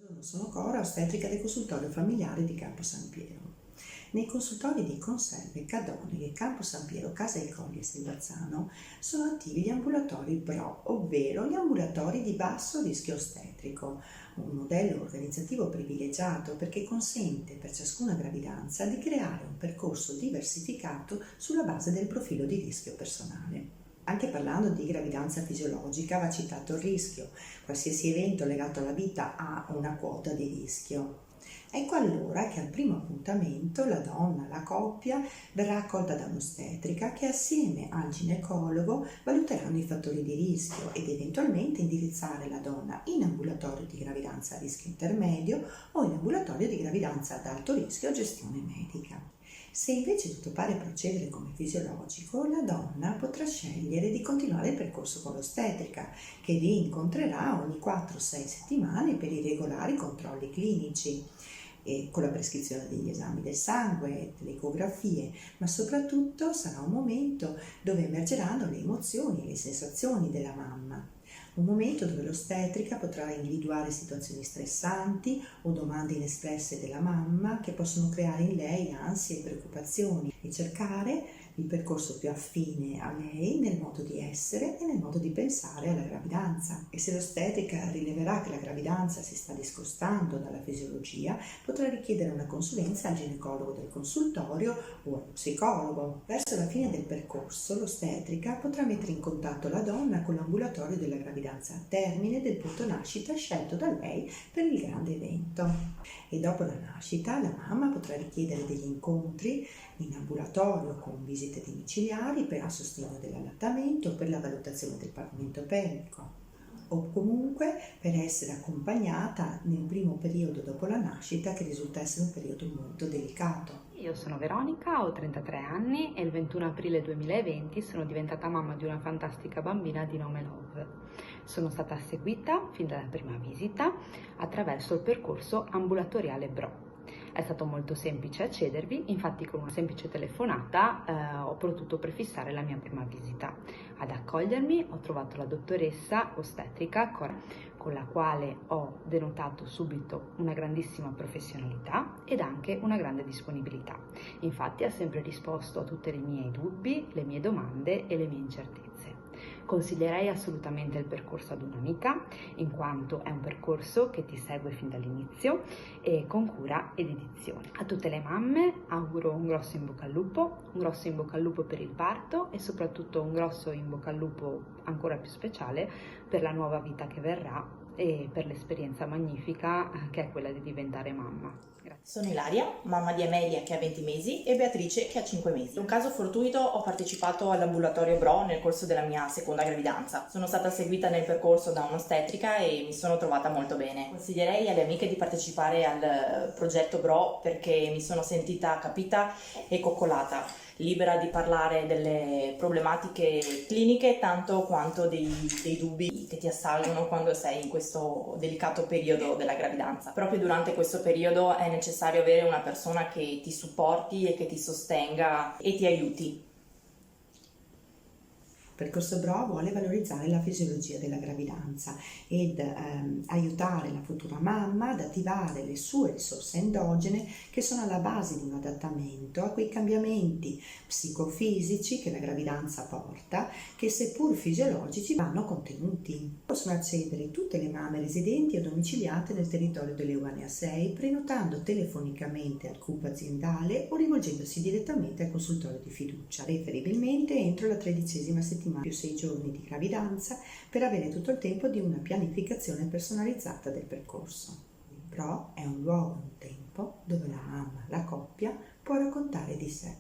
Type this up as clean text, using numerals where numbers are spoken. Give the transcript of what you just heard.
Buongiorno, sono Cora, ostetrica del consultorio familiare di Campo San Piero. Nei consultori di Conserve, Cadone e Campo San Piero, Casa ai Colli e Silvazzano sono attivi gli ambulatori BRO, ovvero gli ambulatori di basso rischio ostetrico, un modello organizzativo privilegiato perché consente per ciascuna gravidanza di creare un percorso diversificato sulla base del profilo di rischio personale. Anche parlando di gravidanza fisiologica va citato il rischio. Qualsiasi evento legato alla vita ha una quota di rischio. Ecco allora che al primo appuntamento la donna, la coppia, verrà accolta da un'ostetrica che assieme al ginecologo valuteranno i fattori di rischio ed eventualmente indirizzare la donna in ambulatorio di gravidanza a rischio intermedio o in ambulatorio di gravidanza ad alto rischio a gestione medica. Se invece tutto pare procedere come fisiologico, la donna potrà scegliere di continuare il percorso con l'ostetrica, che vi incontrerà ogni 4-6 settimane per i regolari controlli clinici, e con la prescrizione degli esami del sangue, delle ecografie, ma soprattutto sarà un momento dove emergeranno le emozioni e le sensazioni della mamma. Un momento dove l'ostetrica potrà individuare situazioni stressanti o domande inespresse della mamma che possono creare in lei ansie e preoccupazioni e cercare il percorso più affine a lei nel modo di essere e nel modo di pensare alla gravidanza. E se l'ostetrica rileverà che la gravidanza si sta discostando dalla fisiologia, potrà richiedere una consulenza al ginecologo del consultorio o allo psicologo. Verso la fine del percorso, l'ostetrica potrà mettere in contatto la donna con l'ambulatorio della gravidanza a termine del punto nascita scelto da lei per il grande evento. E dopo la nascita, la mamma potrà richiedere degli incontri in ambulatorio con visite domiciliari per il sostegno dell'allattamento, per la valutazione del pavimento pelvico o comunque per essere accompagnata nel primo periodo dopo la nascita, che risulta essere un periodo molto delicato. Io sono Veronica, ho 33 anni e il 21 aprile 2020 sono diventata mamma di una fantastica bambina di nome Love. Sono stata seguita fin dalla prima visita attraverso il percorso ambulatoriale BRO. È stato molto semplice accedervi, infatti con una semplice telefonata ho potuto prefissare la mia prima visita. Ad accogliermi ho trovato la dottoressa ostetrica con la quale ho denotato subito una grandissima professionalità ed anche una grande disponibilità. Infatti ha sempre risposto a tutti i miei dubbi, le mie domande e le mie incertezze. Consiglierei assolutamente il percorso ad un'amica, in quanto è un percorso che ti segue fin dall'inizio e con cura ed dedizione. A tutte le mamme auguro un grosso in bocca al lupo per il parto e soprattutto un grosso in bocca al lupo ancora più speciale per la nuova vita che verrà e per l'esperienza magnifica che è quella di diventare mamma. Grazie. Sono Ilaria, mamma di Amelia che ha 20 mesi e Beatrice che ha 5 mesi. In un caso fortuito ho partecipato all'ambulatorio BRO nel corso della mia seconda gravidanza. Sono stata seguita nel percorso da un'ostetrica e mi sono trovata molto bene. Consiglierei alle amiche di partecipare al progetto BRO perché mi sono sentita capita e coccolata, libera di parlare delle problematiche cliniche tanto quanto dei dubbi che ti assalgono quando sei in questo delicato periodo della gravidanza. Proprio durante questo periodo è necessario avere una persona che ti supporti e che ti sostenga e ti aiuti. Il percorso BRO vuole valorizzare la fisiologia della gravidanza ed aiutare la futura mamma ad attivare le sue risorse endogene che sono alla base di un adattamento a quei cambiamenti psicofisici che la gravidanza porta, che seppur fisiologici vanno contenuti. Possono accedere tutte le mamme residenti o domiciliate nel territorio dell'Euganea 6 prenotando telefonicamente al CUP aziendale o rivolgendosi direttamente al consultorio di fiducia, preferibilmente entro la 13ª settimana più 6 giorni di gravidanza per avere tutto il tempo di una pianificazione personalizzata del percorso. Il BRO è un luogo e un tempo dove la mamma, la coppia, può raccontare di sé.